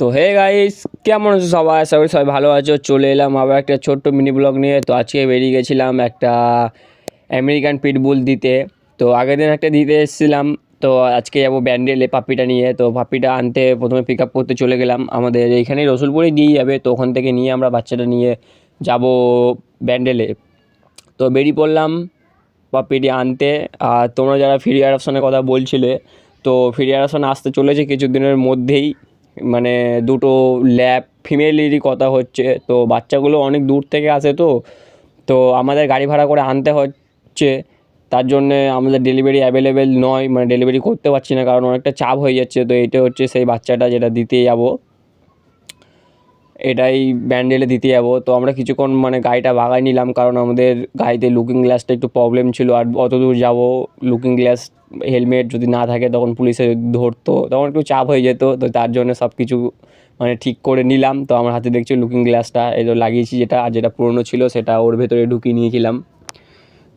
তো hey guys, কেমন আছো সবাই? আশা করি সবাই ভালো আছো। চলে এলাম আবার একটা ছোট্ট মিনি ব্লগ নিয়ে। তো আজকে বেরিয়ে গেছিলাম একটা আমেরিকান পিটবুল দিতে। তো আগের দিন একটা দিতে এসেছিলাম। তো আজকে যাবো ব্যান্ডেলে পাপ্পিটা নিয়ে। তো পাপ্পিটা আনতে প্রথমে পিক আপ করতে চলে গেলাম। আমাদের এইখানেই রসুলপুরেই দিয়ে যাবে। তো ওখান থেকে নিয়ে আমরা বাচ্চাটা নিয়ে যাব ব্যান্ডেলে। তো বেরিয়ে পড়লাম পাপ্পিটি আনতে। আর তোমরা যারা ফ্রি অ্যাডপশনের কথা বলছিলে, তো ফ্রি অ্যাডপশন আসতে চলেছে কিছুদিনের মধ্যেই। মানে দুটো ল্যাব ফিমেলেরই কথা হচ্ছে। তো বাচ্চাগুলো অনেক দূর থেকে আসে, তো আমাদের গাড়ি ভাড়া করে আনতে হচ্ছে। তার জন্যে আমাদের ডেলিভারি অ্যাভেলেবেল নয়, মানে ডেলিভারি করতে পারছি না, কারণ অনেকটা চাপ হয়ে যাচ্ছে। তো এইটা হচ্ছে সেই বাচ্চাটা যেটা দিতে যাবো, এটাই ব্যান্ডেলে দিতে যাবো। তো আমরা কিছুক্ষণ মানে গাড়িটা বাগায় নিলাম, কারণ আমাদের গাড়িতে লুকিং গ্লাসটা একটু প্রবলেম ছিল। আর অত দূর যাবো, লুকিং গ্লাস হেলমেট যদি না থাকে তখন পুলিশে ধরতো, তখন একটু চাপ হয়ে যেত। তো তার জন্য সব কিছু মানে ঠিক করে নিলাম। তো আমার হাতে দেখছি লুকিং গ্লাসটা এই তো লাগিয়েছি, যেটা আর যেটা পুরনো ছিল সেটা ওর ভেতরে ঢুকিয়ে নিয়েছিলাম।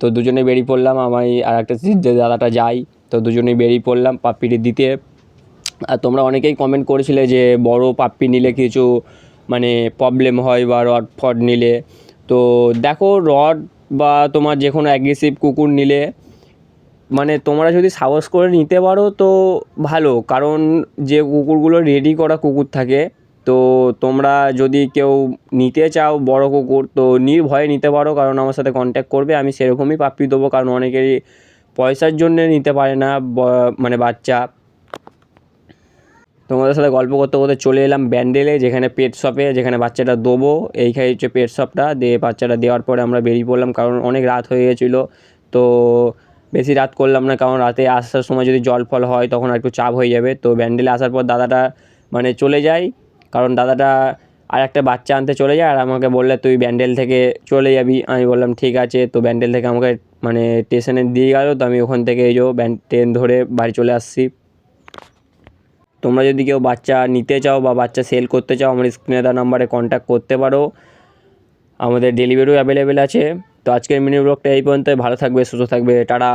তো দুজনে বেরিয়ে পড়লাম, আমি আর একটা যে দাদাটা যাই। তো দুজনেই বেরিয়ে পড়লাম পাপ্পিটি দিতে। আর তোমরা অনেকেই কমেন্ট করেছিলে যে বড় পাপ্পি নিলে কিছু মানে প্রবলেম হয় বা রড ফড নিলে। তো দেখো, রড বা তোমার যে কোনো অ্যাগ্রেসিভ কুকুর নিলে মানে তোমরা যদি সাহস করে নিতে পারো তো ভালো, কারণ যে কুকুরগুলো রেডি করা কুকুর থাকে, তো তোমরা যদি কেউ নিতে চাও বড় কুকুর তো নির্ভয়ে নিতে পারো, কারণ আমার সাথে কন্ট্যাক্ট করবে, আমি সেরকমই পাপ্পি দেবো। কারণ অনেকেরই পয়সার জন্যে নিতে পারে না মানে বাচ্চা। তোমাদের সাথে গল্প করতে করতে চলে এলাম ব্যান্ডেলে, যেখানে পেট শপে, যেখানে বাচ্চাটা দেবো। এইখানে হচ্ছে পেট শপটা, দিয়ে বাচ্চাটা দেওয়ার পরে আমরা বেরিয়ে পড়লাম, কারণ অনেক রাত হয়ে গেছিলো। তো বেশি রাত করলাম না, কারণ রাতে আসার সময় যদি জল ফল হয় তখন আর একটু চাপ হয়ে যাবে। তো ব্যান্ডেলে আসার পর দাদাটা মানে চলে যায়, কারণ দাদাটা আর একটা বাচ্চা আনতে চলে যায়। আর আমাকে বললে তুই ব্যান্ডেল থেকে চলে যাবি। আমি বললাম ঠিক আছে। তো ব্যান্ডেল থেকে আমাকে মানে স্টেশনে দিয়ে গেলো। তো আমি ওখান থেকে এই যে ট্রেন ধরে বাড়ি চলে আসছি। তোমরা যদি কেউ বাচ্চা নিতে চাও বা বাচ্চা সেল করতে চাও, আমার স্ক্রিনে দেওয়া নাম্বারে কন্ট্যাক্ট করতে পারো। আমাদের ডেলিভারিও অ্যাভেলেবেল আছে। তো আজকের মিনি ব্লগটা এই পর্যন্ত। ভালো থাকবে, সুস্থ থাকবে, টাটা।